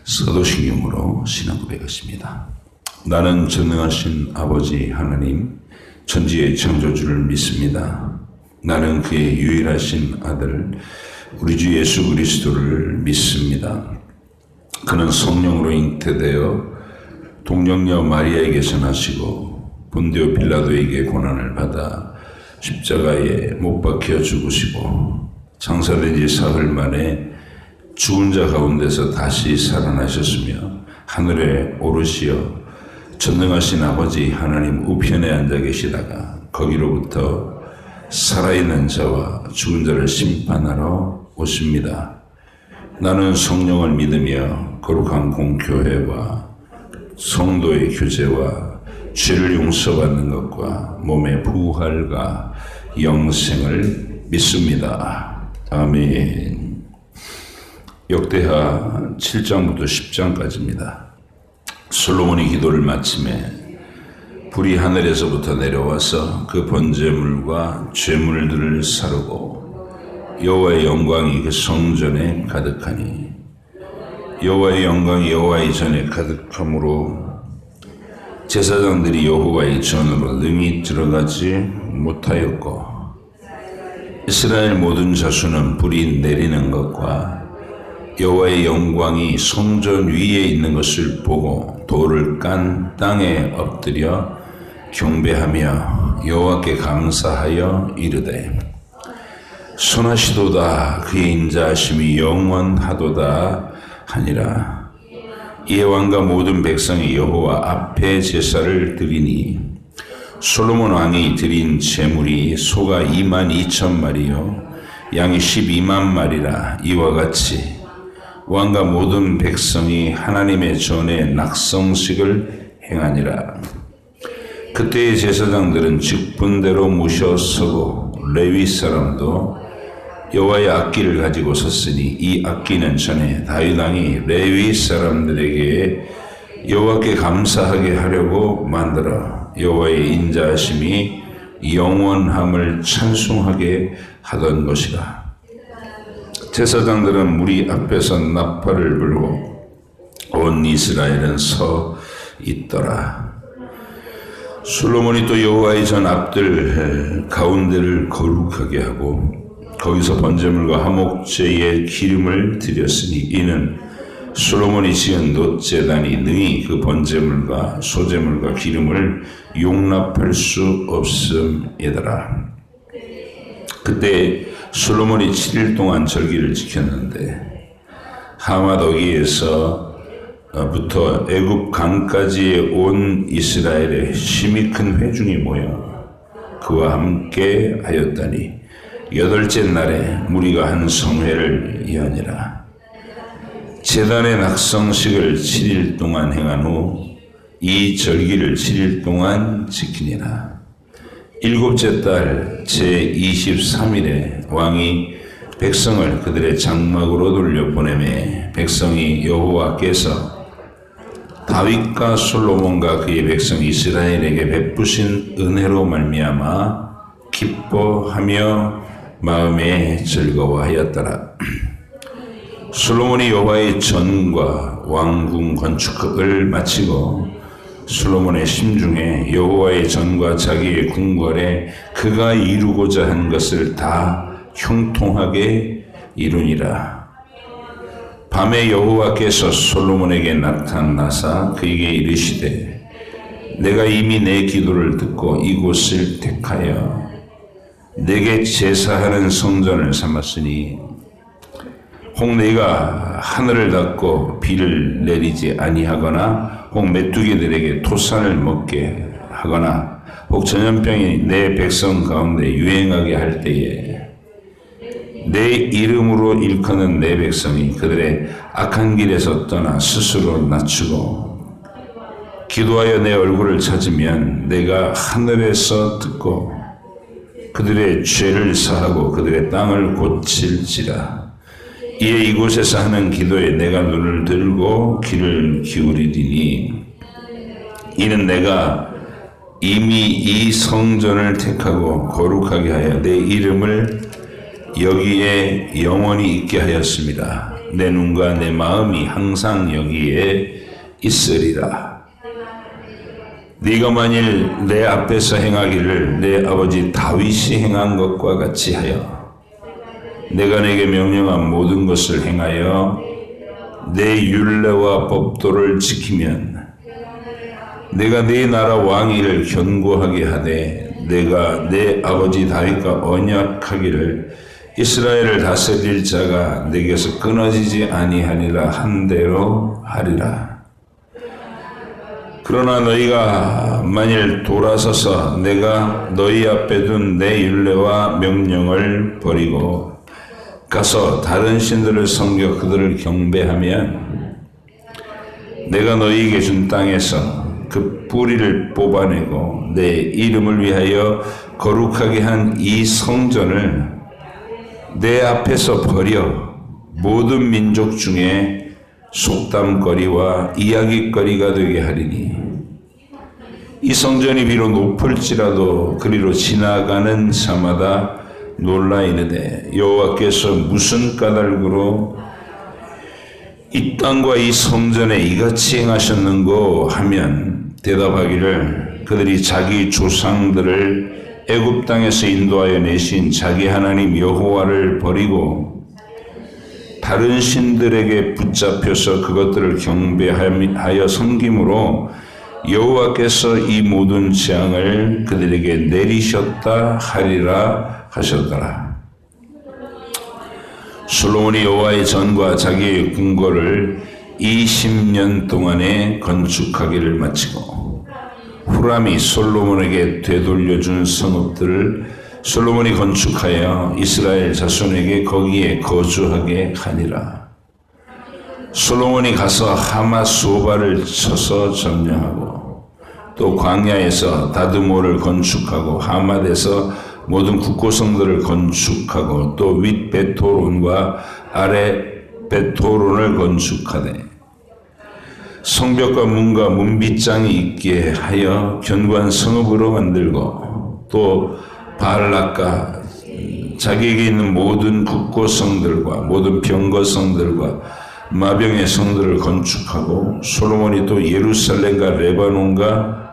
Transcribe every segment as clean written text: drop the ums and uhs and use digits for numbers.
사도신경으로 신앙 고백했습니다. 나는 전능하신 아버지 하나님, 천지의 창조주를 믿습니다. 나는 그의 유일하신 아들, 우리 주 예수 그리스도를 믿습니다. 그는 성령으로 잉태되어 동정녀 마리아에게서 나시고 본디오 빌라도에게 고난을 받아 십자가에 못 박혀 죽으시고 장사된 지 사흘 만에 죽은 자 가운데서 다시 살아나셨으며 하늘에 오르시어 전능하신 아버지 하나님 우편에 앉아 계시다가 거기로부터 살아있는 자와 죽은 자를 심판하러 오십니다. 나는 성령을 믿으며 거룩한 공교회와 성도의 교제와 죄를 용서받는 것과 몸의 부활과 영생을 믿습니다. 아멘. 역대하 7장부터 10장까지입니다. 솔로몬이 기도를 마침에 불이 하늘에서부터 내려와서 그 번제물과 죄물들을 사르고 여호와의 영광이 그 성전에 가득하니 여호와의 영광이 여호와의 전에 가득함으로 제사장들이 여호와의 전으로 능히 들어가지 못하였고 이스라엘 모든 자손은 불이 내리는 것과 여호와의 영광이 성전 위에 있는 것을 보고 돌을 깐 땅에 엎드려 경배하며 여호와께 감사하여 이르되 선하시도다 그의 인자하심이 영원하도다 하니라. 이에 왕과 모든 백성이 여호와 앞에 제사를 드리니 솔로몬 왕이 드린 제물이 소가 22,000마리요 양이 120,000 마리라. 이와 같이 왕과 모든 백성이 하나님의 전에 낙성식을 행하니라. 그때의 제사장들은 직분대로 모셔 서고 레위 사람도 여호와의 악기를 가지고 섰으니 이 악기는 전에 다윗 왕이 레위 사람들에게 여호와께 감사하게 하려고 만들어 여호와의 인자하심이 영원함을 찬송하게 하던 것이라. 제사장들은 무리 앞에서 나팔을 불고 온 이스라엘은 서 있더라. 솔로몬이 또 여호와의 전 앞들 가운데를 거룩하게 하고 거기서 번제물과 화목제의 기름을 드렸으니 이는 솔로몬이 지은 놋제단이 능히 그 번제물과 소제물과 기름을 용납할 수 없음이더라. 그때 솔로몬이 7일 동안 절기를 지켰는데 하맛 어기에서부터 애굽 강까지의 온 이스라엘의 심히 큰 회중이 모여 그와 함께 하였다니 8째 날에 무리가 한 성회를 이하니라. 제단의 낙성식을 7일 동안 행한 후 이 절기를 7일 동안 지키니라. 7째 달 제23일에 왕이 백성을 그들의 장막으로 돌려보내매 백성이 여호와께서 다윗과 솔로몬과 그의 백성 이스라엘에게 베푸신 은혜로 말미암아 기뻐하며 마음에 즐거워하였더라. 솔로몬이 여호와의 전과 왕궁 건축을 마치고 솔로몬의 심중에 여호와의 전과 자기의 궁궐에 그가 이루고자 한 것을 다 형통하게 이루니라. 밤에 여호와께서 솔로몬에게 나타나사 그에게 이르시되 내가 이미 내 기도를 듣고 이곳을 택하여 내게 제사하는 성전을 삼았으니 혹 네가 하늘을 닫고 비를 내리지 아니하거나 혹 메뚜기들에게 토산을 먹게 하거나 혹 전염병이 내 백성 가운데 유행하게 할 때에 내 이름으로 일컫는 내 백성이 그들의 악한 길에서 떠나 스스로 낮추고 기도하여 내 얼굴을 찾으면 내가 하늘에서 듣고 그들의 죄를 사하고 그들의 땅을 고칠지라. 이에 이곳에서 하는 기도에 내가 눈을 들고 귀를 기울이리니 이는 내가 이미 이 성전을 택하고 거룩하게 하여 내 이름을 여기에 영원히 있게 하였습니다. 내 눈과 내 마음이 항상 여기에 있으리라. 네가 만일 내 앞에서 행하기를 내 아버지 다윗이 행한 것과 같이 하여 내가 내게 명령한 모든 것을 행하여 내 율례와 법도를 지키면 내가 네 나라 왕위를 견고하게 하되 내가 내 아버지 다윗과 언약하기를 이스라엘을 다스릴 자가 내게서 끊어지지 아니하리라 한 대로 하리라. 그러나 너희가 만일 돌아서서 내가 너희 앞에 둔 내 율례와 명령을 버리고 가서 다른 신들을 섬겨 그들을 경배하면 내가 너희에게 준 땅에서 그 뿌리를 뽑아내고 내 이름을 위하여 거룩하게 한 이 성전을 내 앞에서 버려 모든 민족 중에 속담거리와 이야기거리가 되게 하리니 이 성전이 비록 높을지라도 그리로 지나가는 자마다 놀라 이르되 여호와께서 무슨 까닭으로 이 땅과 이 성전에 이같이 행하셨는고 하면 대답하기를 그들이 자기 조상들을 애굽 땅에서 인도하여 내신 자기 하나님 여호와를 버리고 다른 신들에게 붙잡혀서 그것들을 경배하여 섬김으로 여호와께서 이 모든 재앙을 그들에게 내리셨다 하리라 하셨더라. 솔로몬이 여호와의 전과 자기의 궁궐을 20년 동안에 건축하기를 마치고 후람이 솔로몬에게 되돌려준 성읍들을 솔로몬이 건축하여 이스라엘 자손에게 거기에 거주하게 하니라. 솔로몬이 가서 하마소바를 쳐서 점령하고 또 광야에서 다드모를 건축하고 하맛에서 모든 국고성들을 건축하고 또 윗 베토론과 아래 베토론을 건축하되 성벽과 문과 문빗장이 있게 하여 견고한 성읍으로 만들고 또 바알락과 자기에게 있는 모든 국고성들과 모든 병거성들과 마병의 성들을 건축하고 솔로몬이 또 예루살렘과 레바논과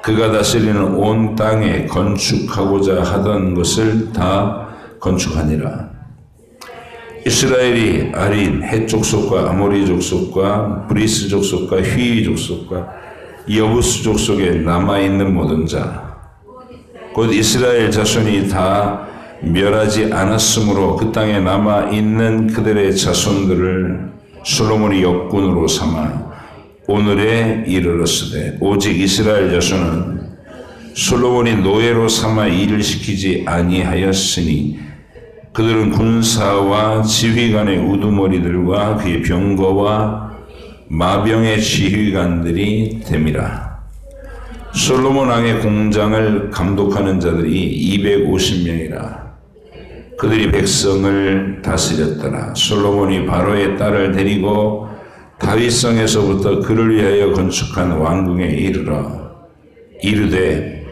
그가 다스리는 온 땅에 건축하고자 하던 것을 다 건축하니라. 이스라엘이 아린, 헷 족속과 아모리 족속과 브리스 족속과 휘 족속과 여부스 족속에 남아있는 모든 자, 곧 이스라엘 자손이 다 멸하지 않았으므로 그 땅에 남아있는 그들의 자손들을 솔로몬이 역군으로 삼아 오늘에 이르렀으되 오직 이스라엘 자손은 솔로몬이 노예로 삼아 일을 시키지 아니하였으니 그들은 군사와 지휘관의 우두머리들과 그의 병거와 마병의 지휘관들이 됨이라. 솔로몬 왕의 공장을 감독하는 자들이 250명이라. 그들이 백성을 다스렸더라. 솔로몬이 바로의 딸을 데리고 다윗성에서부터 그를 위하여 건축한 왕궁에 이르러 이르되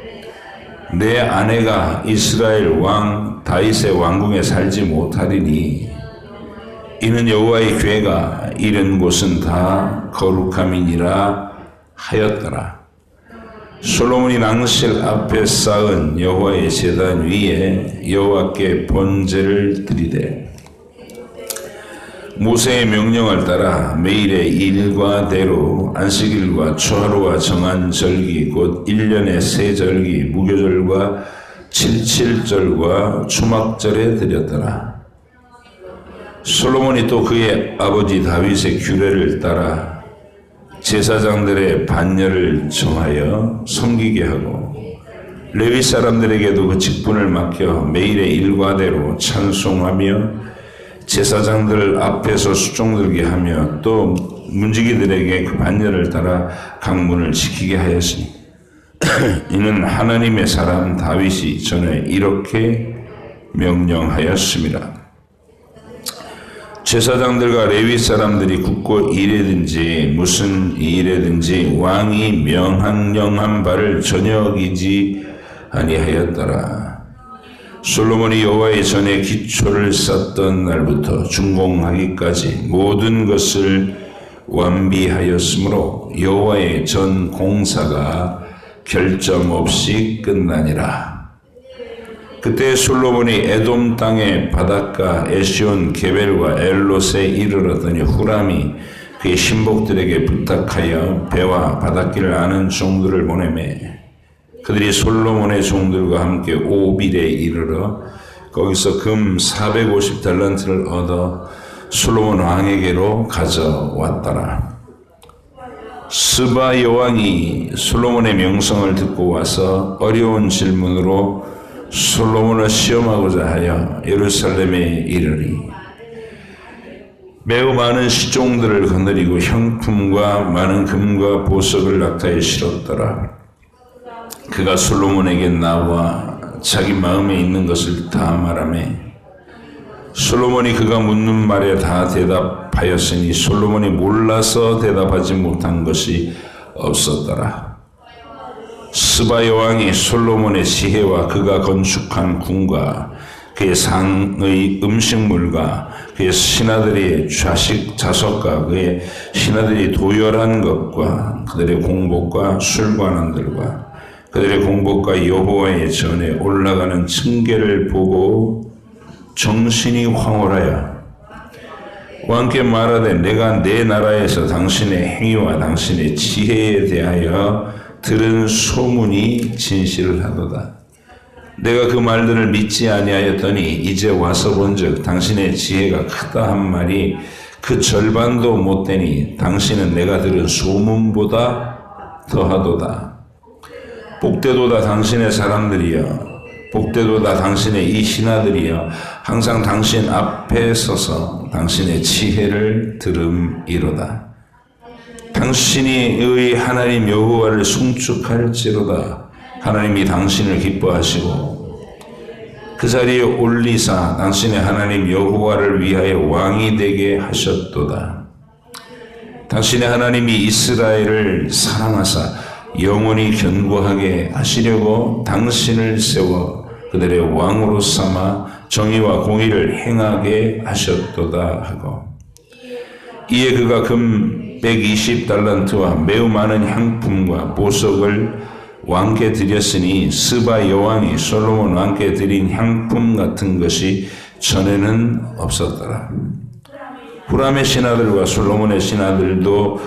내 아내가 이스라엘 왕 다윗의 왕궁에 살지 못하리니 이는 여호와의 궤가 이른 곳은 다 거룩함이니라 하였더라. 솔로몬이 낭실 앞에 쌓은 여호와의 제단 위에 여호와께 번제를 드리되 모세의 명령을 따라 매일의 일과대로 안식일과 초하루와 정한 절기 곧 1년의 세 절기 무교절과 칠칠절과 초막절에 드렸더라. 솔로몬이 또 그의 아버지 다윗의 규례를 따라 제사장들의 반열을 정하여 섬기게 하고 레위 사람들에게도 그 직분을 맡겨 매일의 일과대로 찬송하며 제사장들 앞에서 수종들게 하며 또 문지기들에게 그 반열을 따라 강문을 지키게 하였으니 이는 하나님의 사람 다윗이 전에 이렇게 명령하였습니다. 제사장들과 레위 사람들이 굳고 일에든지 무슨 일에든지 왕이 명한 바를 전혀 어기지 아니하였더라. 솔로몬이 여호와의 전에 기초를 쌓던 날부터 준공하기까지 모든 것을 완비하였으므로 여호와의 전 공사가 결점 없이 끝나니라. 그때 솔로몬이 에돔 땅의 바닷가 에시온 게벨과 엘롯에 이르렀더니 후람이 그의 신복들에게 부탁하여 배와 바닷길을 아는 종들을 보내매 그들이 솔로몬의 종들과 함께 오빌에 이르러 거기서 금 450달란트를 얻어 솔로몬 왕에게로 가져왔더라. 스바 여왕이 솔로몬의 명성을 듣고 와서 어려운 질문으로 솔로몬을 시험하고자 하여 예루살렘에 이르니 매우 많은 시종들을 거느리고 형품과 많은 금과 보석을 낙타에 실었더라. 그가 솔로몬에게 나와 자기 마음에 있는 것을 다 말하매 솔로몬이 그가 묻는 말에 다 대답하였으니 솔로몬이 몰라서 대답하지 못한 것이 없었더라. 스바 여왕이 솔로몬의 지혜와 그가 건축한 궁과 그의 상의 음식물과 그의 신하들의 자석과 그의 신하들이 도열한 것과 그들의 공복과 술관원들과 그들의 공복과 여호와의 전에 올라가는 층계를 보고 정신이 황홀하여 왕께 말하되 내가 내 나라에서 당신의 행위와 당신의 지혜에 대하여 들은 소문이 진실을 하도다. 내가 그 말들을 믿지 아니하였더니 이제 와서 본즉 당신의 지혜가 크다 한 말이 그 절반도 못되니 당신은 내가 들은 소문보다 더하도다. 복되도다 당신의 사람들이여 복되도다 당신의 이 신하들이여 항상 당신 앞에 서서 당신의 지혜를 들음이로다. 당신의 하나님 여호와를 송축할지로다. 하나님이 당신을 기뻐하시고 그 자리에 올리사 당신의 하나님 여호와를 위하여 왕이 되게 하셨도다. 당신의 하나님이 이스라엘을 사랑하사 영원히 견고하게 하시려고 당신을 세워 그들의 왕으로 삼아 정의와 공의를 행하게 하셨도다 하고 이에 그가 금 120달란트와 매우 많은 향품과 보석을 왕께 드렸으니 스바 여왕이 솔로몬 왕께 드린 향품 같은 것이 전에는 없었더라. 후람의 신하들과 솔로몬의 신하들도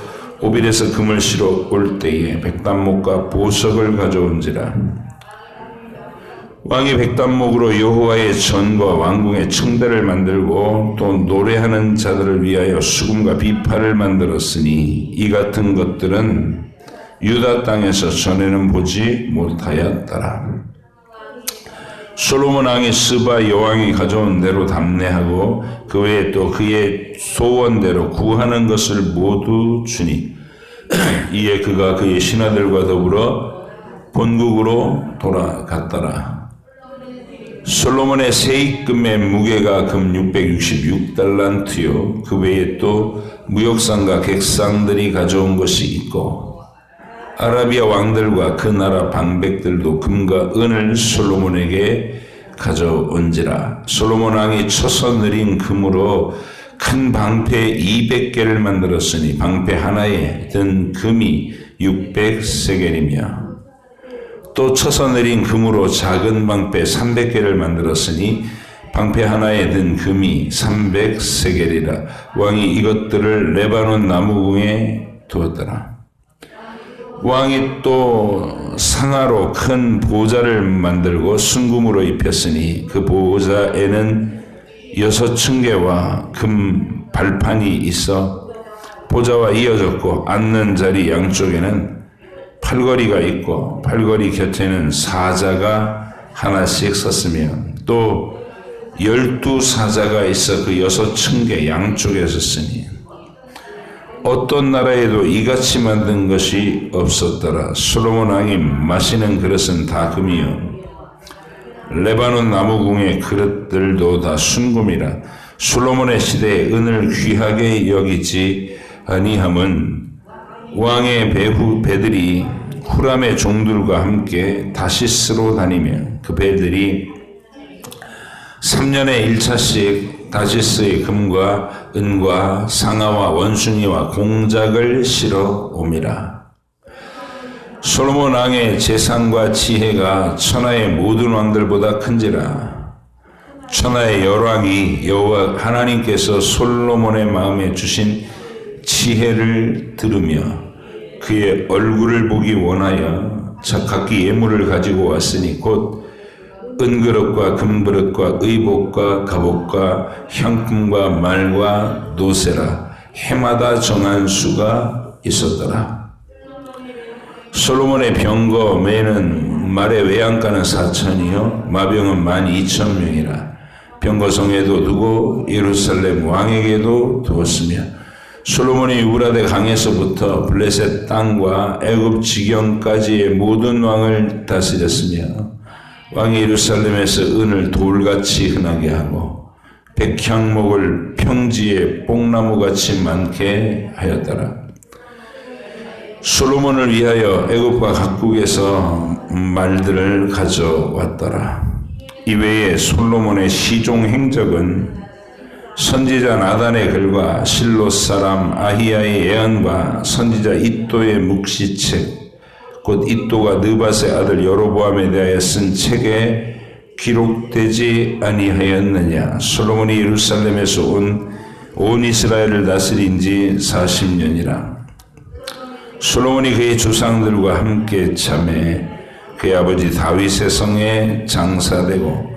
오빌에서 금을 실어 올 때에 백단목과 보석을 가져온지라. 왕이 백단목으로 여호와의 전과 왕궁의 층대를 만들고 또 노래하는 자들을 위하여 수금과 비파를 만들었으니 이 같은 것들은 유다 땅에서 전에는 보지 못하였더라. 솔로몬 왕이 스바 여왕이 가져온 대로 담례하고 그 외에 또 그의 소원대로 구하는 것을 모두 주니 이에 그가 그의 신하들과 더불어 본국으로 돌아갔더라. 솔로몬의 세입금의 무게가 금 666달란트요 그 외에 또 무역상과 객상들이 가져온 것이 있고 아라비아 왕들과 그 나라 방백들도 금과 은을 솔로몬에게 가져온지라. 솔로몬 왕이 쳐서 느린 금으로 큰 방패 200개를 만들었으니 방패 하나에 든 금이 600세겔이며 또 쳐서 내린 금으로 작은 방패 300개를 만들었으니 방패 하나에 든 금이 300세겔이라. 왕이 이것들을 레바논 나무궁에 두었더라. 왕이 또 상아로 큰 보좌를 만들고 순금으로 입혔으니 그 보좌에는 6층계와 금 발판이 있어 보좌와 이어졌고 앉는 자리 양쪽에는 팔걸이가 있고 팔걸이 곁에는 사자가 하나씩 섰으며 또 12사자가 있어 그 6층계 양쪽에 섰으니 어떤 나라에도 이같이 만든 것이 없었더라. 솔로몬 왕이 마시는 그릇은 다 금이요 레바논 나무궁의 그릇들도 다 순금이라. 솔로몬의 시대에 은을 귀하게 여기지 아니함은 왕의 배들이 후람의 종들과 함께 다시스로 다니며 그 배들이 3년에 1차씩 다시스의 금과 은과 상아와 원숭이와 공작을 실어 옴이라. 솔로몬 왕의 재산과 지혜가 천하의 모든 왕들보다 큰지라. 천하의 열왕이 여호와 하나님께서 솔로몬의 마음에 주신 지혜를 들으며 그의 얼굴을 보기 원하여 각기 예물을 가지고 왔으니 곧 은그릇과 금그릇과 의복과 갑옷과 향품과 말과 노새라. 해마다 정한 수가 있었더라. 솔로몬의 병거 매는 말의 외양간은 4천이요 마병은 12,000명이라. 병거성에도 두고 예루살렘 왕에게도 두었으며 솔로몬이 유브라데 강에서부터 블레셋 땅과 애굽 지경까지의 모든 왕을 다스렸으며 왕이 예루살렘에서 은을 돌같이 흔하게 하고 백향목을 평지에 뽕나무같이 많게 하였더라. 솔로몬을 위하여 애굽과 각국에서 말들을 가져왔더라. 이외에 솔로몬의 시종 행적은 선지자 나단의 글과 실로 사람 아히야의 예언과 선지자 이도의 묵시책 곧 이도가 느밧의 아들 여로보암에 대하여 쓴 책에 기록되지 아니하였느냐. 솔로몬이 예루살렘에서 온 이스라엘을 다스린 지 40년이라. 솔로몬이 그의 조상들과 함께 참해 그의 아버지 다윗의 성에 장사되고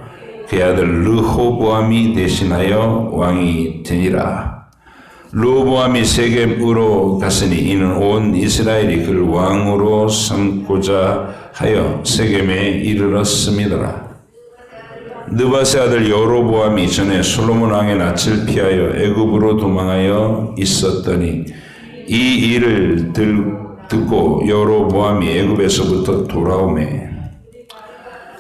그의 아들 르호보암이 대신하여 왕이 되니라. 르호보암이 세겜으로 갔으니 이는 온 이스라엘이 그를 왕으로 삼고자 하여 세겜에 이르렀음이더라. 느밧의 아들 여로보암이 전에 솔로몬 왕의 낯을 피하여 애굽으로 도망하여 있었더니 이 일을 듣고 여로보암이 애굽에서부터 돌아오매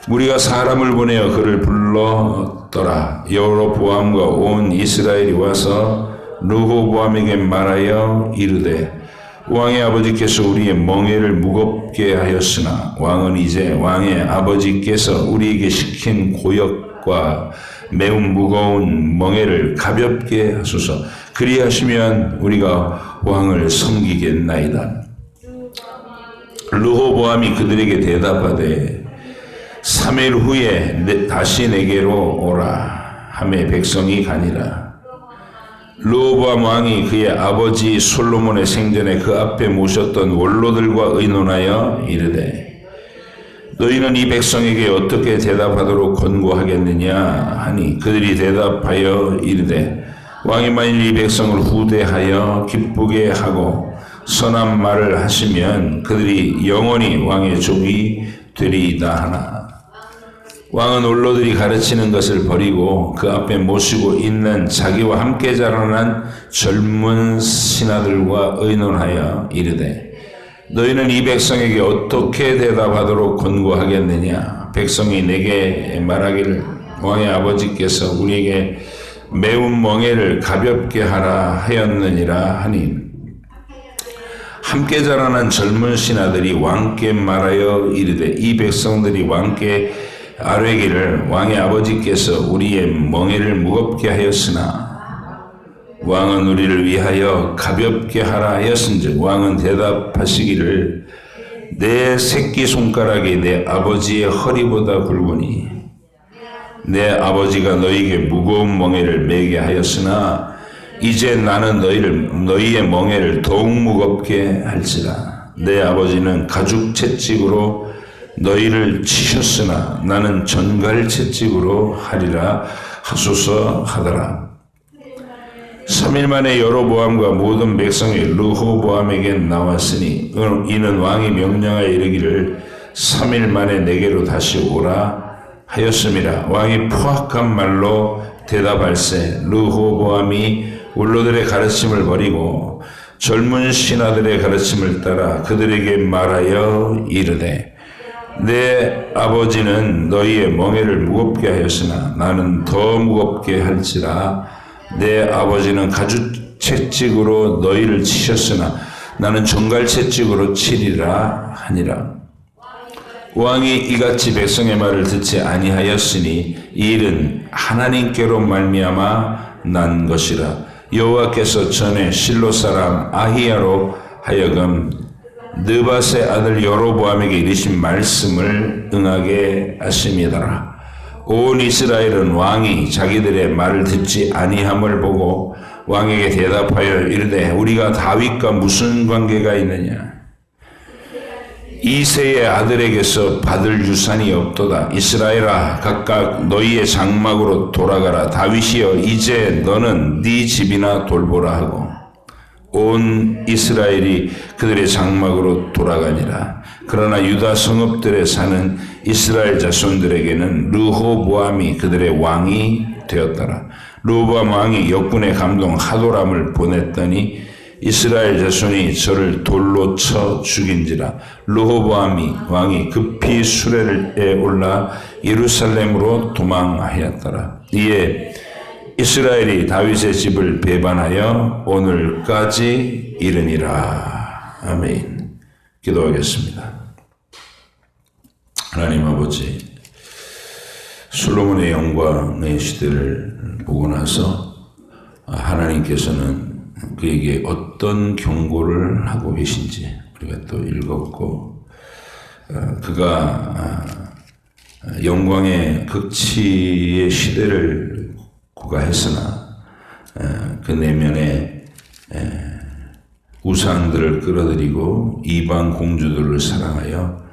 무리가 사람을 보내어 그를 불렀더라. 여로보암과 온 이스라엘이 와서 르호보암에게 말하여 이르되 왕의 아버지께서 우리의 멍에를 무겁게 하였으나 왕은 이제 왕의 아버지께서 우리에게 시킨 고역과 매우 무거운 멍에를 가볍게 하소서. 그리하시면 우리가 왕을 섬기겠나이다. 르호보암이 그들에게 대답하되 3일 후에 다시 내게로 오라 하매 백성이 가니라. 르호보암 왕이 그의 아버지 솔로몬의 생전에 그 앞에 모셨던 원로들과 의논하여 이르되 너희는 이 백성에게 어떻게 대답하도록 권고하겠느냐 하니 그들이 대답하여 이르되 왕이 만일 이 백성을 후대하여 기쁘게 하고 선한 말을 하시면 그들이 영원히 왕의 족이 되리이다 하나. 왕은 원로들이 가르치는 것을 버리고 그 앞에 모시고 있는 자기와 함께 자라난 젊은 신하들과 의논하여 이르되 너희는 이 백성에게 어떻게 대답하도록 권고하겠느냐. 백성이 내게 말하기를 왕의 아버지께서 우리에게 매운 멍에를 가볍게 하라 하였느니라 하니 함께 자라난 젊은 신하들이 왕께 말하여 이르되 이 백성들이 왕께 아뢰기를 왕의 아버지께서 우리의 멍에를 무겁게 하였으나 왕은 우리를 위하여 가볍게 하라 하였은즉 왕은 대답하시기를 내 새끼손가락이 내 아버지의 허리보다 굵으니 내 아버지가 너희에게 무거운 멍에를 매게 하였으나 이제 나는 너희의 멍에를 더욱 무겁게 할지라. 내 아버지는 가죽 채찍으로 너희를 치셨으나 나는 전갈 채찍으로 하리라 하소서 하더라. 3일 만에 여로보암과 모든 백성이 르호보암에게 나왔으니 이는 왕이 명령하여 이르기를 3일 만에 내게로 다시 오라 하였음이라. 왕이 포악한 말로 대답할세 르호보암이 원로들의 가르침을 버리고 젊은 신하들의 가르침을 따라 그들에게 말하여 이르되 내 아버지는 너희의 멍에를 무겁게 하였으나 나는 더 무겁게 할지라. 내 아버지는 가죽 채찍으로 너희를 치셨으나 나는 정갈 채찍으로 치리라 하니라. 왕이 이같이 백성의 말을 듣지 아니하였으니 이 일은 하나님께로 말미암아 난 것이라. 여호와께서 전에 실로 사람 아히야로 하여금 느밧의 아들 여로보암에게 이르신 말씀을 응하게 하심이더라. 온 이스라엘은 왕이 자기들의 말을 듣지 아니함을 보고 왕에게 대답하여 이르되 우리가 다윗과 무슨 관계가 있느냐. 이새의 아들에게서 받을 유산이 없도다. 이스라엘아 각각 너희의 장막으로 돌아가라. 다윗이여 이제 너는 네 집이나 돌보라 하고 온 이스라엘이 그들의 장막으로 돌아가니라. 그러나 유다 성읍들에 사는 이스라엘 자손들에게는 르호보암이 그들의 왕이 되었더라. 르호보암 왕이 역군의 감동 하도람을 보냈더니 이스라엘 자손이 저를 돌로 쳐 죽인지라. 르호보암이 왕이 급히 수레에 올라 예루살렘으로 도망하였더라. 이에 이스라엘이 다윗의 집을 배반하여 오늘까지 이르니라. 아멘. 기도하겠습니다. 하나님 아버지, 솔로몬의 영광의 시대를 보고 나서 하나님께서는 그에게 어떤 경고를 하고 계신지 우리가 또 읽었고, 그가 영광의 극치의 시대를 구가했으나 그 내면에 우상들을 끌어들이고 이방 공주들을 사랑하여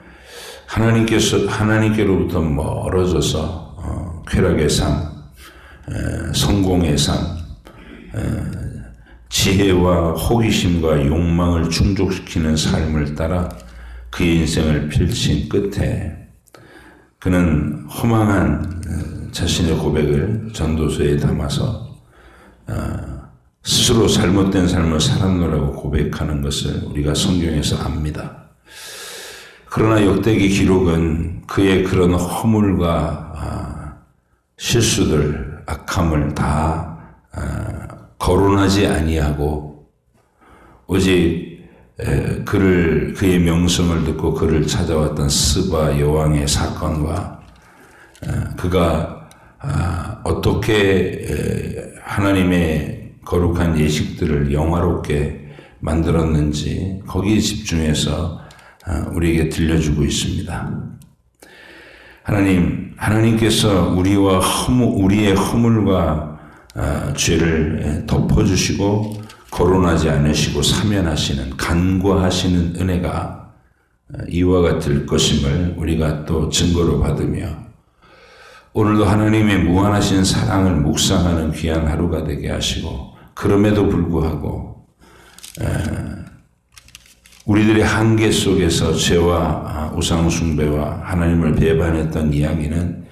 하나님께로부터 멀어져서 쾌락의 삶, 성공의 삶, 지혜와 호기심과 욕망을 충족시키는 삶을 따라 그의 인생을 펼친 끝에 그는 허망한 자신의 고백을 전도서에 담아서 스스로 잘못된 삶을 살았노라고 고백하는 것을 우리가 성경에서 압니다. 그러나 역대기 기록은 그의 그런 허물과 실수들, 악함을 다 거론하지 아니하고 오직 그의 명성을 듣고 그를 찾아왔던 스바 여왕의 사건과 그가 어떻게 하나님의 거룩한 예식들을 영화롭게 만들었는지 거기에 집중해서 우리에게 들려주고 있습니다. 하나님께서 우리의 허물과 죄를 덮어주시고 거론하지 않으시고 사면하시는 간과하시는 은혜가 이와 같을 것임을 우리가 또 증거로 받으며 오늘도 하나님의 무한하신 사랑을 묵상하는 귀한 하루가 되게 하시고 그럼에도 불구하고 우리들의 한계 속에서 죄와 우상숭배와 하나님을 배반했던 이야기는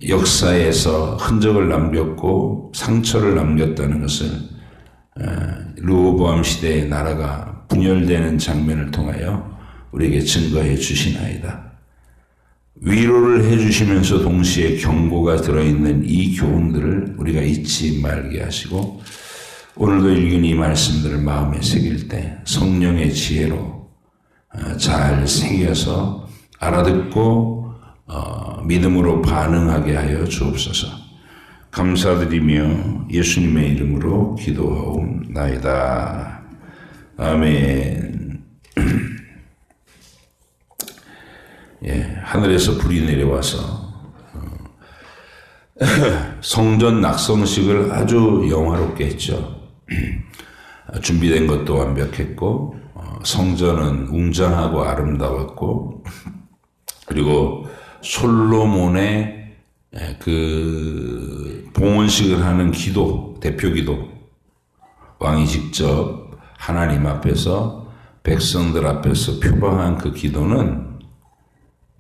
역사에서 흔적을 남겼고 상처를 남겼다는 것을 르호보암 시대의 나라가 분열되는 장면을 통하여 우리에게 증거해 주시나이다. 위로를 해주시면서 동시에 경고가 들어있는 이 교훈들을 우리가 잊지 말게 하시고 오늘도 읽은 이 말씀들을 마음에 새길 때 성령의 지혜로 잘 새겨서 알아듣고 믿음으로 반응하게 하여 주옵소서. 감사드리며 예수님의 이름으로 기도하옵나이다. 아멘. 예, 하늘에서 불이 내려와서 성전 낙성식을 아주 영화롭게 했죠. 준비된 것도 완벽했고 성전은 웅장하고 아름다웠고 그리고 솔로몬의 그 봉헌식을 하는 기도, 대표 기도, 왕이 직접 하나님 앞에서 백성들 앞에서 표방한 그 기도는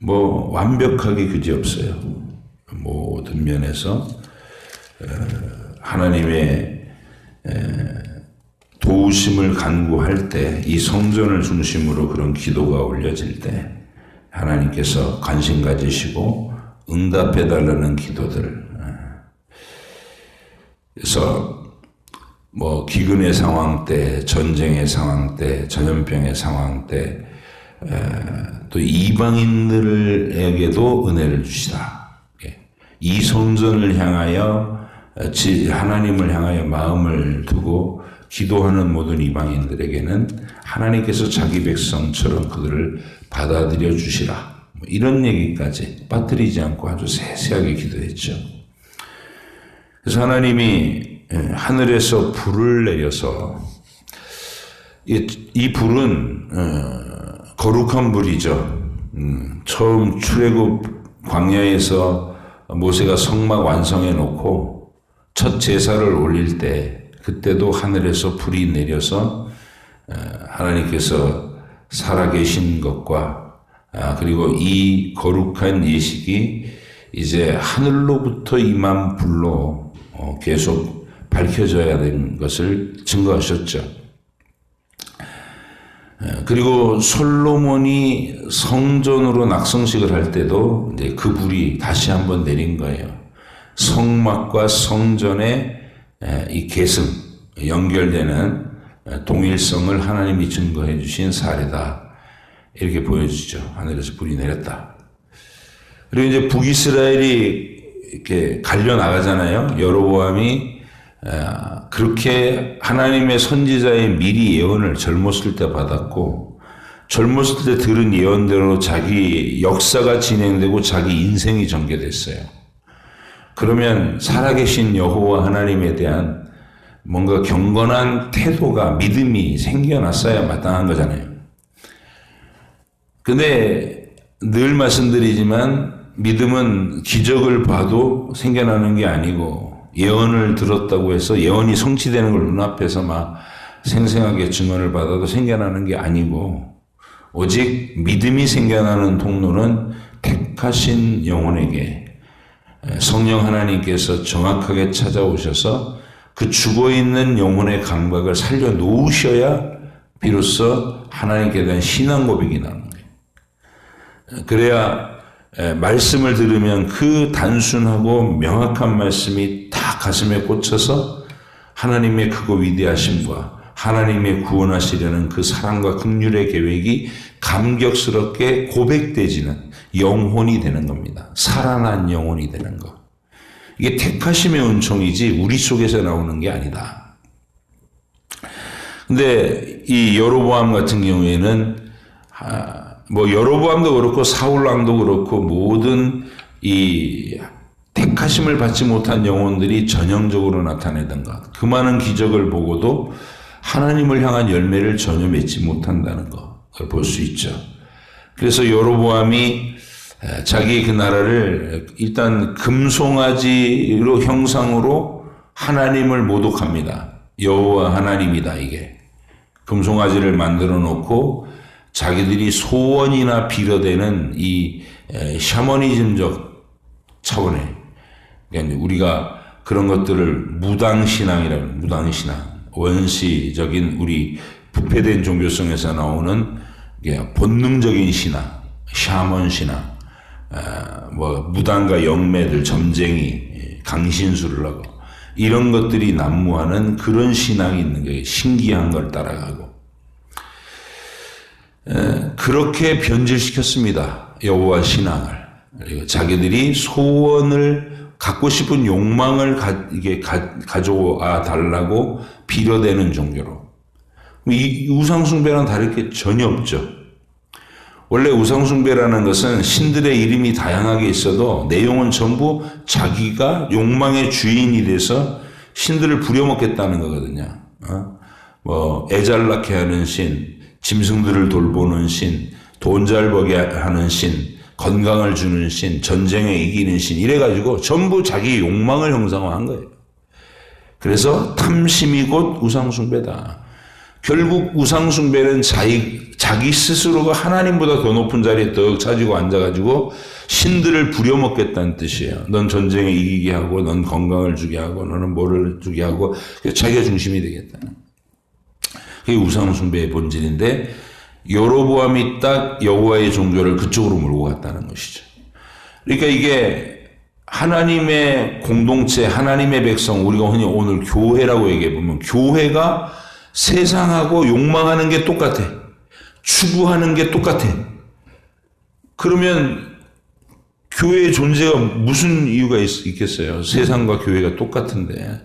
완벽하게 그지없어요. 모든 면에서 하나님의 도우심을 간구할 때 이 성전을 중심으로 그런 기도가 올려질 때 하나님께서 관심 가지시고 응답해 달라는 기도들. 그래서 기근의 상황 때, 전쟁의 상황 때, 전염병의 상황 때 또 이방인들에게도 은혜를 주시라. 이 성전을 향하여 하나님을 향하여 마음을 두고 기도하는 모든 이방인들에게는 하나님께서 자기 백성처럼 그들을 받아들여 주시라. 이런 얘기까지 빠뜨리지 않고 아주 세세하게 기도했죠. 그래서 하나님이 하늘에서 불을 내려서 이 불은 거룩한 불이죠. 처음 출애굽 광야에서 모세가 성막 완성해 놓고 첫 제사를 올릴 때 그때도 하늘에서 불이 내려서 하나님께서 살아계신 것과 그리고 이 거룩한 예식이 이제 하늘로부터 임한 불로 계속 밝혀져야 되는 것을 증거하셨죠. 그리고 솔로몬이 성전으로 낙성식을 할 때도 이제 그 불이 다시 한번 내린 거예요. 성막과 성전의 이 계승, 연결되는 동일성을 하나님이 증거해 주신 사례다. 이렇게 보여주죠. 하늘에서 불이 내렸다. 그리고 이제 북이스라엘이 이렇게 갈려 나가잖아요. 여로보암이 그렇게 하나님의 선지자의 미리 예언을 젊었을 때 받았고 젊었을 때 들은 예언대로 자기 역사가 진행되고 자기 인생이 전개됐어요. 그러면 살아계신 여호와 하나님에 대한 뭔가 경건한 태도가 믿음이 생겨났어야 마땅한 거잖아요. 근데 늘 말씀드리지만 믿음은 기적을 봐도 생겨나는 게 아니고 예언을 들었다고 해서 예언이 성취되는 걸 눈앞에서 막 생생하게 증언을 받아도 생겨나는 게 아니고 오직 믿음이 생겨나는 통로는 택하신 영혼에게 성령 하나님께서 정확하게 찾아오셔서 그 죽어있는 영혼의 감각을 살려놓으셔야 비로소 하나님께 대한 신앙 고백이 나오는 거예요. 그래야 말씀을 들으면 그 단순하고 명확한 말씀이 다 가슴에 꽂혀서 하나님의 크고 위대하심과 하나님의 구원하시려는 그 사랑과 긍휼의 계획이 감격스럽게 고백되지는 영혼이 되는 겁니다. 살아난 영혼이 되는 것. 이게 택하심의 은총이지 우리 속에서 나오는 게 아니다. 근데 이 여로보암 같은 경우에는 뭐 여로보암도 그렇고 사울왕도 그렇고 모든 이 택하심을 받지 못한 영혼들이 전형적으로 나타내던 것. 그 많은 기적을 보고도 하나님을 향한 열매를 전혀 맺지 못한다는 것을 볼 수 있죠. 그래서 여로보암이 자기 그 나라를 일단 금송아지로 형상으로 하나님을 모독합니다. 여호와 하나님이다 이게. 금송아지를 만들어 놓고 자기들이 소원이나 빌어대는 이 샤머니즘적 차원에 그러니까 우리가 그런 것들을 무당신앙이라고 무당신앙 원시적인 우리 부패된 종교성에서 나오는 본능적인 신앙 샤먼 신앙 뭐 무당과 영매들 점쟁이 강신술을 하고 이런 것들이 난무하는 그런 신앙이 있는 거예요. 신기한 걸 따라가고 그렇게 변질시켰습니다. 여호와 신앙을. 그리고 자기들이 소원을 갖고 싶은 욕망을 가져와 달라고 빌어대는 종교로. 이 우상숭배랑 다를 게 전혀 없죠. 원래 우상숭배라는 것은 신들의 이름이 다양하게 있어도 내용은 전부 자기가 욕망의 주인이 돼서 신들을 부려먹겠다는 거거든요. 뭐 애잘나게 하는 신, 짐승들을 돌보는 신, 돈 잘 벌게 하는 신, 건강을 주는 신, 전쟁에 이기는 신 이래가지고 전부 자기 욕망을 형상화한 거예요. 그래서 탐심이 곧 우상숭배다. 결국 우상숭배는 자기 스스로가 하나님보다 더 높은 자리에 떡 차지고 앉아가지고 신들을 부려먹겠다는 뜻이에요. 넌 전쟁에 이기게 하고 넌 건강을 주게 하고 너는 뭐를 주게 하고 자기가 중심이 되겠다. 그게 우상숭배의 본질인데 여로보암이 딱 여호와의 종교를 그쪽으로 몰고 갔다는 것이죠. 그러니까 이게 하나님의 공동체, 하나님의 백성, 우리가 흔히 오늘 교회라고 얘기해 보면 교회가 세상하고 욕망하는 게 똑같아. 추구하는 게 똑같아. 그러면 교회의 존재가 무슨 이유가 있겠어요? 세상과 교회가 똑같은데.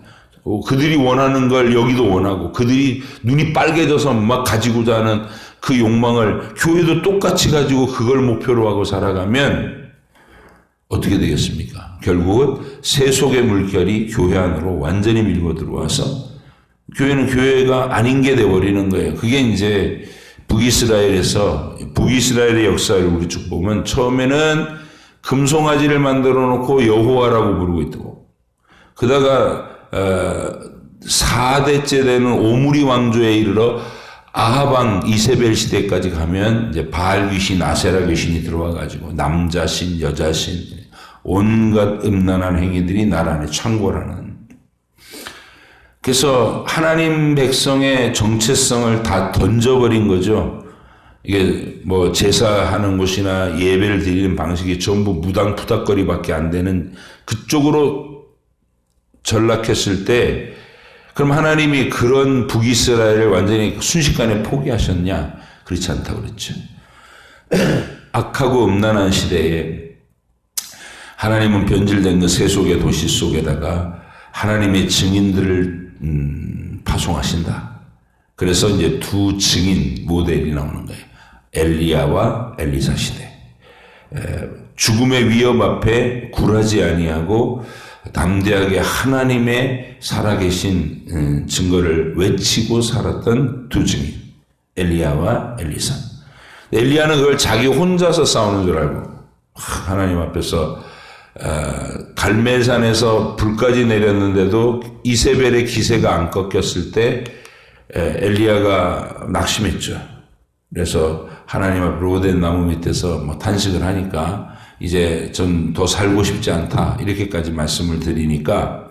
그들이 원하는 걸 여기도 원하고 그들이 눈이 빨개져서 막 가지고자 하는 그 욕망을 교회도 똑같이 가지고 그걸 목표로 하고 살아가면 어떻게 되겠습니까? 결국은 세속의 물결이 교회 안으로 완전히 밀고 들어와서 교회는 교회가 아닌 게 돼버리는 거예요. 그게 이제 북이스라엘의 역사를 우리 쭉 보면 처음에는 금송아지를 만들어 놓고 여호와라고 부르고 있고 그러다가 4대째 되는 오므리 왕조에 이르러 아하방 이세벨 시대까지 가면 이제 바알 귀신, 아세라 귀신이 들어와 가지고 남자신, 여자신 온갖 음란한 행위들이 나라 안에 창궐하는. 그래서 하나님 백성의 정체성을 다 던져버린 거죠. 이게 뭐 제사하는 곳이나 예배를 드리는 방식이 전부 무당푸닥거리밖에 안 되는 그쪽으로 전락했을 때 그럼 하나님이 그런 북이스라엘을 완전히 순식간에 포기하셨냐? 그렇지 않다고 그랬죠. 악하고 음란한 시대에 하나님은 변질된 그 세속의 도시 속에다가 하나님의 증인들을 파송하신다. 그래서 이제 두 증인 모델이 나오는 거예요. 엘리야와 엘리사 시대. 죽음의 위협 앞에 굴하지 아니하고 담대하게 하나님의 살아계신 증거를 외치고 살았던 두 증인 엘리야와 엘리사. 엘리야는 그걸 자기 혼자서 싸우는 줄 알고 하나님 앞에서 갈멜산에서 불까지 내렸는데도 이세벨의 기세가 안 꺾였을 때 엘리야가 낙심했죠. 그래서 하나님 앞에 로덴 나무 밑에서 뭐 탄식을 하니까 이제 전 더 살고 싶지 않다 이렇게까지 말씀을 드리니까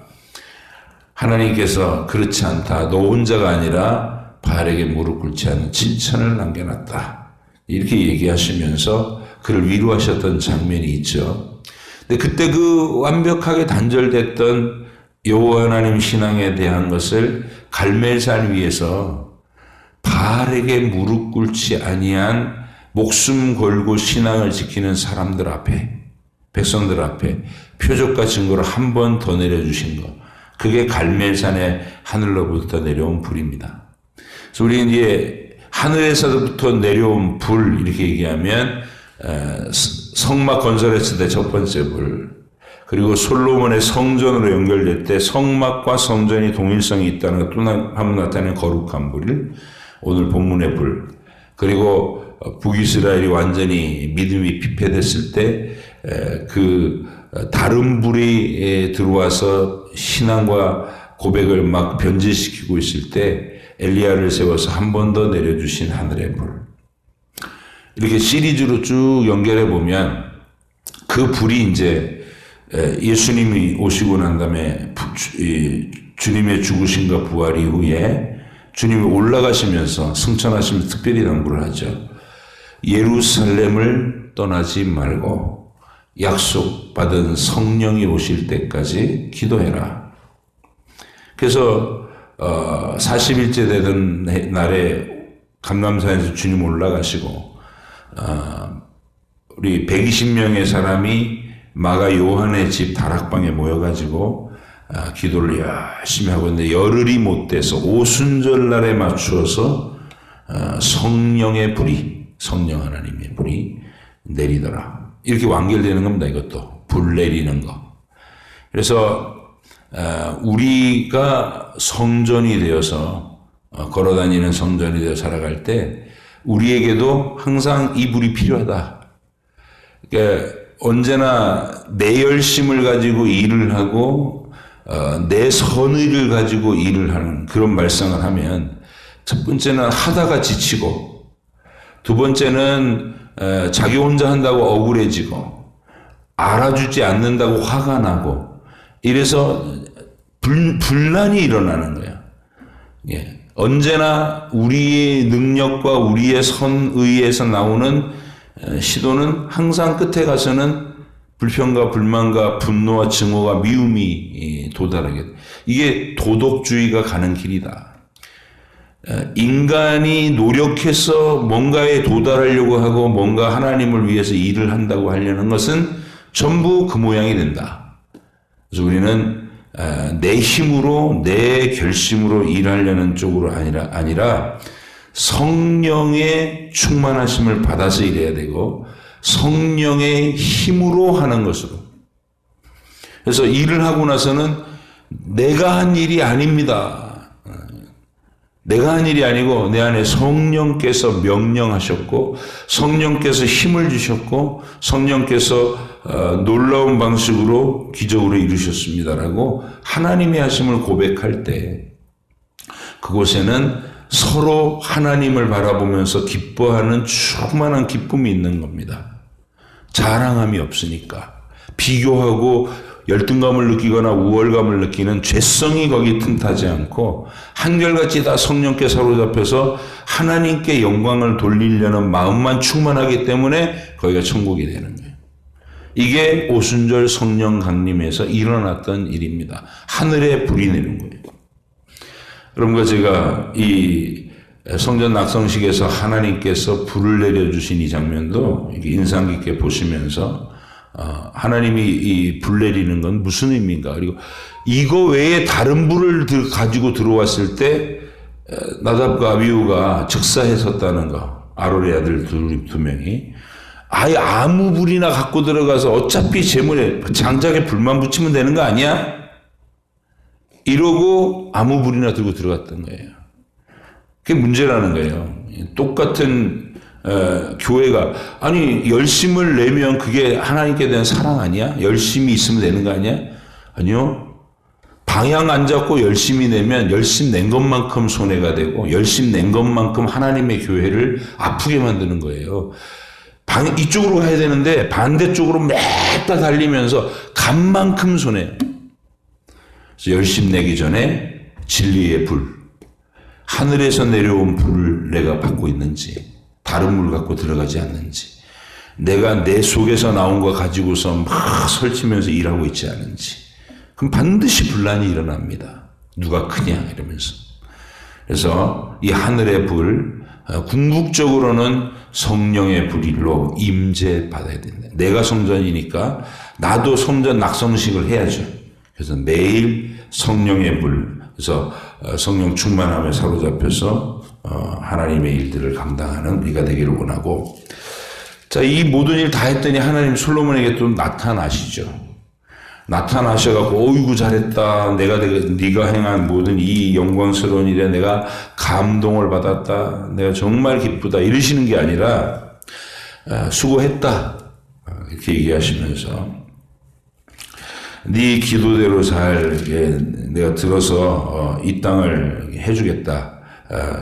하나님께서 그렇지 않다. 너 혼자가 아니라 바알에게 무릎 꿇지 않는 7천을 남겨놨다. 이렇게 얘기하시면서 그를 위로하셨던 장면이 있죠. 근데 그때 그 완벽하게 단절됐던 여호와 하나님 신앙에 대한 것을 갈멜산 위에서 바알에게 무릎 꿇지 아니한 목숨 걸고 신앙을 지키는 사람들 앞에 백성들 앞에 표적과 증거를 한 번 더 내려주신 것. 그게 갈멜산의 하늘로부터 내려온 불입니다. 그래서 우리 이제 하늘에서부터 내려온 불 이렇게 얘기하면 성막 건설했을 때 첫 번째 불, 그리고 솔로몬의 성전으로 연결될 때 성막과 성전이 동일성이 있다는 또 한번 나타내는 거룩한 불, 오늘 본문의 불, 그리고 북이스라엘이 완전히 믿음이 피폐됐을 때 그 다른 불이 들어와서 신앙과 고백을 막 변질시키고 있을 때 엘리야를 세워서 한 번 더 내려주신 하늘의 불. 이렇게 시리즈로 쭉 연결해 보면 그 불이 이제 예수님이 오시고 난 다음에 주님의 죽으심과 부활 이후에 주님이 올라가시면서 승천하시면서 특별히 당부를 하죠. 예루살렘을 떠나지 말고 약속받은 성령이 오실 때까지 기도해라. 그래서 40일째 되던 날에 감람산에서 주님 올라가시고 우리 120명의 사람이 마가 요한의 집 다락방에 모여가지고 기도를 열심히 하고 있는데 열흘이 못 돼서 오순절 날에 맞추어서 성령의 불이 성령 하나님의 불이 내리더라. 이렇게 완결되는 겁니다. 이것도 불 내리는 거. 그래서 우리가 성전이 되어서 걸어다니는 성전이 되어 살아갈 때 우리에게도 항상 이 불이 필요하다. 그러니까 언제나 내 열심을 가지고 일을 하고 내 선의를 가지고 일을 하는 그런 발상을 하면 첫 번째는 하다가 지치고 두 번째는 자기 혼자 한다고 억울해지고 알아주지 않는다고 화가 나고 이래서 분란이 일어나는 거예요. 예. 언제나 우리의 능력과 우리의 선의에서 나오는 시도는 항상 끝에 가서는 불평과 불만과 분노와 증오와 미움이 도달하게 돼. 이게 도덕주의가 가는 길이다. 인간이 노력해서 뭔가에 도달하려고 하고 뭔가 하나님을 위해서 일을 한다고 하려는 것은 전부 그 모양이 된다. 그래서 우리는 내 힘으로 내 결심으로 일하려는 쪽으로 아니라 성령의 충만하심을 받아서 일해야 되고 성령의 힘으로 하는 것으로. 그래서 일을 하고 나서는 내가 한 일이 아닙니다. 내가 한 일이 아니고 내 안에 성령께서 명령하셨고 성령께서 힘을 주셨고 성령께서 놀라운 방식으로 기적으로 이루셨습니다라고 하나님의 하심을 고백할 때 그곳에는 서로 하나님을 바라보면서 기뻐하는 충만한 기쁨이 있는 겁니다. 자랑함이 없으니까. 비교하고 열등감을 느끼거나 우월감을 느끼는 죄성이 거기 틈타지 않고 한결같이 다 성령께 사로잡혀서 하나님께 영광을 돌리려는 마음만 충만하기 때문에 거기가 천국이 되는 거예요. 이게 오순절 성령 강림에서 일어났던 일입니다. 하늘에 불이 내는 거예요. 그러므로 제가 이 성전 낙성식에서 하나님께서 불을 내려주신 이 장면도 인상 깊게 보시면서 하나님이 이 불 내리는 건 무슨 의미인가? 그리고 이거 외에 다른 불을 가지고 들어왔을 때 나답과 아비후가 즉사해 섰다는 거. 아론의 아들 두 명이 아예 아무 불이나 갖고 들어가서 어차피 제물에 장작에 불만 붙이면 되는 거 아니야? 이러고 아무 불이나 들고 들어갔던 거예요. 그게 문제라는 거예요. 똑같은 교회가 아니 열심을 내면 그게 하나님께 대한 사랑 아니야? 열심히 있으면 되는 거 아니야? 아니요. 방향 안 잡고 열심히 내면 열심 낸 것만큼 손해가 되고 열심 낸 것만큼 하나님의 교회를 아프게 만드는 거예요. 이쪽으로 가야 되는데 반대쪽으로 맵다 달리면서 간 만큼 손해요. 그래서 열심 내기 전에 진리의 불, 하늘에서 내려온 불을 내가 받고 있는지 다른 물 갖고 들어가지 않는지 내가 내 속에서 나온 거 가지고서 막 설치면서 일하고 있지 않은지 그럼 반드시 분란이 일어납니다. 누가 크냐 이러면서. 그래서 이 하늘의 불 궁극적으로는 성령의 불일로 임재받아야 된다. 내가 성전이니까 나도 성전 낙성식을 해야죠. 그래서 매일 성령의 불, 그래서 성령 충만함에 사로잡혀서 하나님의 일들을 감당하는 우리가 되기를 원하고, 자, 이 모든 일 다 했더니 하나님 솔로몬에게 또 나타나시죠. 나타나셔갖고 어이구 잘했다. 네가 행한 모든 이 영광스러운 일에 내가 감동을 받았다. 내가 정말 기쁘다. 이러시는 게 아니라 수고했다. 이렇게 얘기하시면서 네 기도대로 잘 내가 들어서 이 땅을 해주겠다.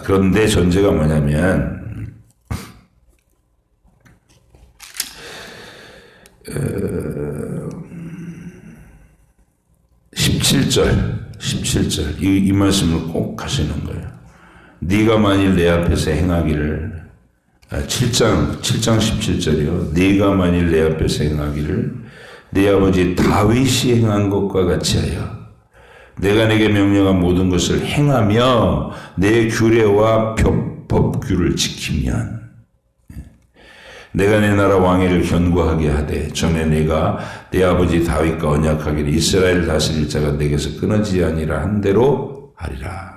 그런데 전제가 뭐냐면 17절 이 말씀을 꼭 하시는 거예요. 네가 만일 내 앞에서 행하기를 7장 17절이요. 네가 만일 내 앞에서 행하기를 네 아버지 다윗이 행한 것과 같이 하여 내가 내게 명령한 모든 것을 행하며 내 규례와 법규를 지키면 내가 내 나라 왕위를 견고하게 하되 전에 내가 내 아버지 다윗과 언약하기를 이스라엘 다스릴 자가 내게서 끊어지지 아니라 한 대로 하리라.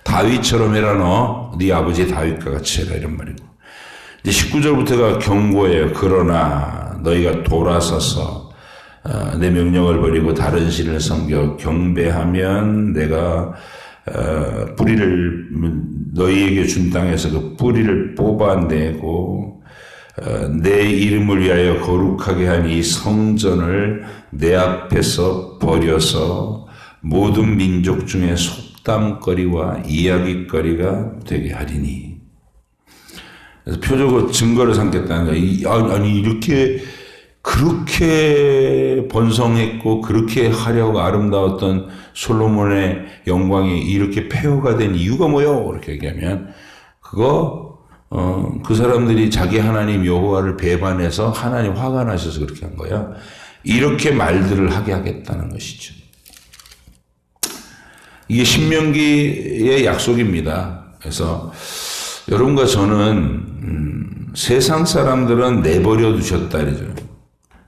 다윗처럼 해라. 너 네 아버지 다윗과 같이 해라 이런 말이고, 이제 19절부터가 경고예요. 그러나 너희가 돌아서서 내 명령을 버리고 다른 신을 섬겨 경배하면 내가 뿌리를 너희에게 준 땅에서 그 뿌리를 뽑아내고 내 이름을 위하여 거룩하게 한 이 성전을 내 앞에서 버려서 모든 민족 중에 속담거리와 이야기거리가 되게 하리니. 그래서 표적으로 증거를 삼겠다는 거예요. 아니 이렇게 그렇게 번성했고 그렇게 화려하고 아름다웠던 솔로몬의 영광이 이렇게 폐허가 된 이유가 뭐요? 이렇게 얘기하면 그 사람들이 자기 하나님 여호와를 배반해서 하나님 화가 나셔서 그렇게 한 거야. 이렇게 말들을 하게 하겠다는 것이죠. 이게 신명기의 약속입니다. 그래서 여러분과 저는 세상 사람들은 내버려 두셨다 그러죠.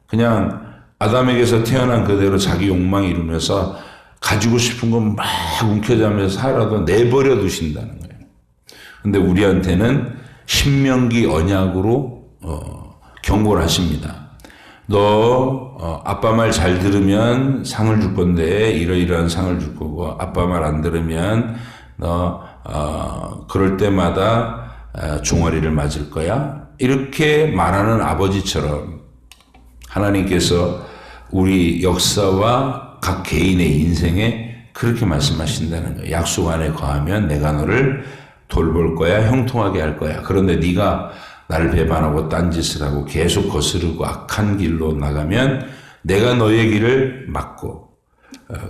그냥 아담에게서 태어난 그대로 자기 욕망 이루면서 가지고 싶은 건 막 움켜쥐면서 살아도 내버려 두신다는 거예요. 근데 우리한테는 신명기 언약으로 경고를 하십니다. 너 아빠 말 잘 들으면 상을 줄 건데 이러이러한 상을 줄 거고 아빠 말 안 들으면 너 그럴 때마다 종아리를 맞을 거야. 이렇게 말하는 아버지처럼 하나님께서 우리 역사와 각 개인의 인생에 그렇게 말씀하신다는 거예요. 약속 안에 거하면 내가 너를 돌볼 거야, 형통하게 할 거야. 그런데 네가 나를 배반하고 딴짓을 하고 계속 거스르고 악한 길로 나가면 내가 너의 길을 막고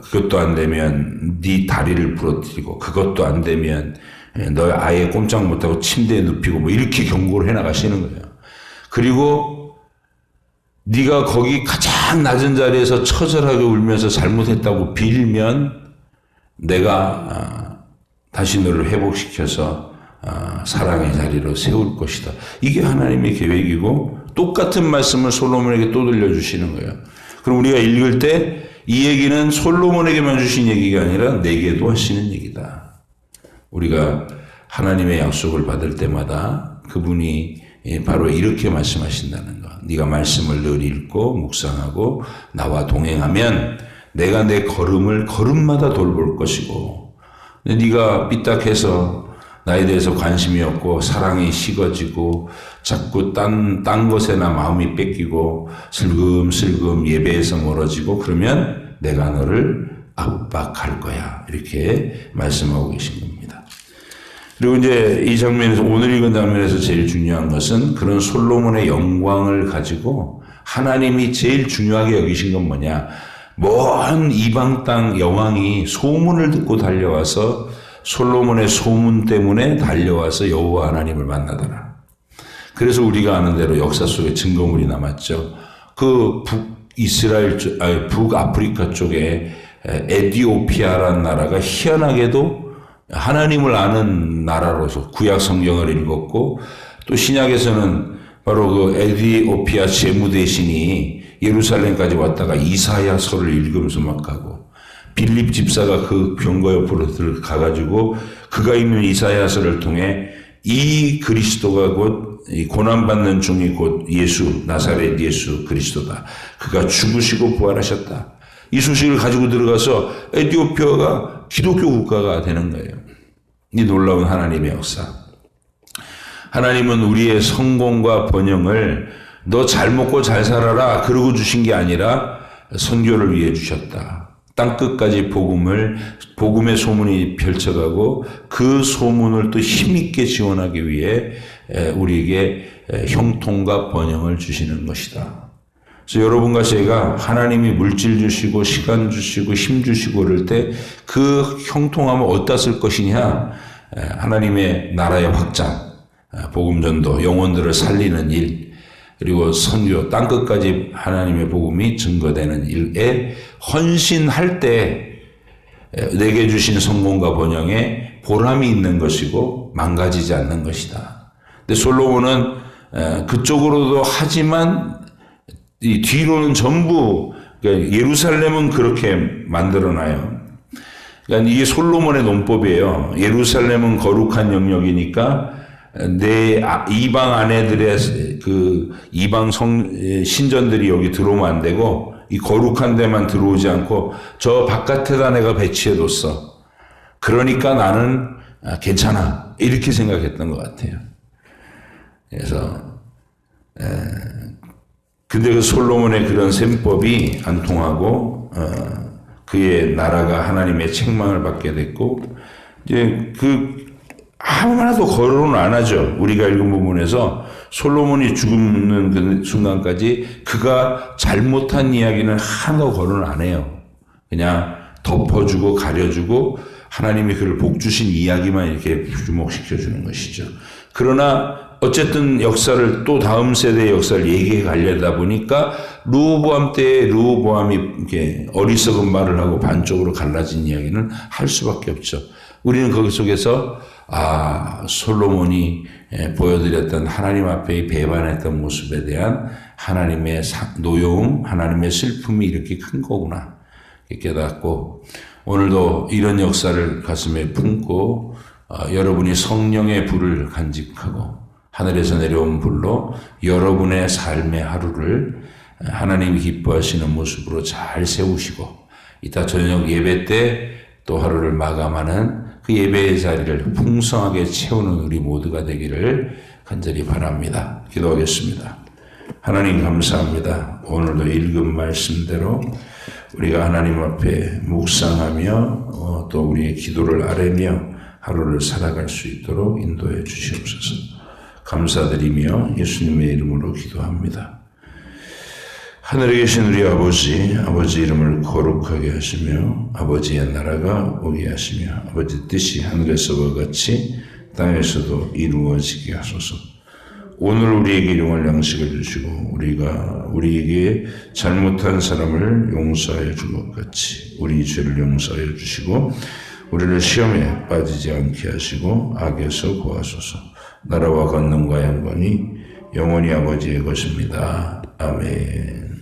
그것도 안 되면 네 다리를 부러뜨리고 그것도 안 되면 너 아예 꼼짝 못하고 침대에 눕히고 뭐 이렇게 경고를 해나가시는 거예요. 그리고 네가 거기 가장 낮은 자리에서 처절하게 울면서 잘못했다고 빌면 내가 다시 너를 회복시켜서 사랑의 자리로 세울 것이다. 이게 하나님의 계획이고 똑같은 말씀을 솔로몬에게 또 들려주시는 거예요. 그럼 우리가 읽을 때 이 얘기는 솔로몬에게만 주신 얘기가 아니라 내게도 하시는 얘기다. 우리가 하나님의 약속을 받을 때마다 그분이 바로 이렇게 말씀하신다는 거. 네가 말씀을 늘 읽고 묵상하고 나와 동행하면 내가 내 걸음을 걸음마다 돌볼 것이고 근데 네가 삐딱해서 나에 대해서 관심이 없고 사랑이 식어지고 자꾸 딴 것에나 마음이 뺏기고 슬금슬금 예배에서 멀어지고 그러면 내가 너를 압박할 거야. 이렇게 말씀하고 계신 겁니다. 그리고 이제 이 장면에서 오늘 읽은 장면에서 제일 중요한 것은 그런 솔로몬의 영광을 가지고 하나님이 제일 중요하게 여기신 건 뭐냐. 먼 이방 땅 여왕이 소문을 듣고 달려와서 솔로몬의 소문 때문에 달려와서 여호와 하나님을 만나더라. 그래서 우리가 아는 대로 역사 속에 증거물이 남았죠. 그 북아프리카 쪽에 에티오피아라는 나라가 희한하게도 하나님을 아는 나라로서 구약 성경을 읽었고 또 신약에서는 바로 그 에티오피아 재무대신이 예루살렘까지 왔다가 이사야서를 읽으면서 막 가고 빌립 집사가 그 병거 옆으로 가가지고 그가 읽는 이사야서를 통해 이 그리스도가 곧 고난받는 중이 곧 예수 나사렛 예수 그리스도다. 그가 죽으시고 부활하셨다. 이 소식을 가지고 들어가서 에티오피아가 기독교 국가가 되는 거예요. 이 놀라운 하나님의 역사. 하나님은 우리의 성공과 번영을 너 잘 먹고 잘 살아라 그러고 주신 게 아니라 선교를 위해 주셨다. 땅끝까지 복음의 소문이 펼쳐가고 그 소문을 또 힘있게 지원하기 위해 우리에게 형통과 번영을 주시는 것이다. 그래서 여러분과 제가 하나님이 물질 주시고 시간 주시고 힘 주시고 그럴 때 그 형통함을 어디다 쓸 것이냐. 하나님의 나라의 확장, 복음 전도, 영혼들을 살리는 일, 그리고 선교, 땅끝까지 하나님의 복음이 증거되는 일에 헌신할 때 내게 주신 성공과 번영에 보람이 있는 것이고 망가지지 않는 것이다. 근데 솔로몬은 그쪽으로도 하지만 이 뒤로는 전부 그러니까 예루살렘은 그렇게 만들어놔요. 그러니까 이게 솔로몬의 논법이에요. 예루살렘은 거룩한 영역이니까 내 이방 아내들의 그 이방 신전들이 여기 들어오면 안 되고 이 거룩한 데만 들어오지 않고 저 바깥에다 내가 배치해뒀어. 그러니까 나는 괜찮아. 이렇게 생각했던 것 같아요. 그래서 근데 그 솔로몬의 그런 셈법이 안 통하고 그의 나라가 하나님의 책망을 받게 됐고 이제 하나도 거론을 안 하죠. 우리가 읽은 부분에서 솔로몬이 죽는 그 순간까지 그가 잘못한 이야기는 하나도 거론을 안 해요. 그냥 덮어주고 가려주고 하나님이 그를 복주신 이야기만 이렇게 주목시켜 주는 것이죠. 그러나 어쨌든 역사를 또 다음 세대의 역사를 얘기해 가려다 보니까 르호보암 때에 르호보암이 이렇게 어리석은 말을 하고 반쪽으로 갈라진 이야기는 할 수밖에 없죠. 우리는 거기 속에서 솔로몬이 보여드렸던 하나님 앞에 배반했던 모습에 대한 하나님의 노여움, 하나님의 슬픔이 이렇게 큰 거구나 깨닫고, 오늘도 이런 역사를 가슴에 품고 여러분이 성령의 불을 간직하고 하늘에서 내려온 불로 여러분의 삶의 하루를 하나님이 기뻐하시는 모습으로 잘 세우시고, 이따 저녁 예배 때 또 하루를 마감하는 그 예배의 자리를 풍성하게 채우는 우리 모두가 되기를 간절히 바랍니다. 기도하겠습니다. 하나님 감사합니다. 오늘도 읽은 말씀대로 우리가 하나님 앞에 묵상하며 또 우리의 기도를 아뢰며 하루를 살아갈 수 있도록 인도해 주시옵소서. 감사드리며 예수님의 이름으로 기도합니다. 하늘에 계신 우리 아버지 이름을 거룩하게 하시며 아버지의 나라가 오게 하시며 아버지 뜻이 하늘에서와 같이 땅에서도 이루어지게 하소서. 오늘 우리에게 일용할 양식을 주시고 우리에게 잘못한 사람을 용서하여 준 것 같이 우리 죄를 용서하여 주시고 우리를 시험에 빠지지 않게 하시고 악에서 구하소서. 나라와 권능과 영광이 영원히 아버지의 것입니다. 아멘.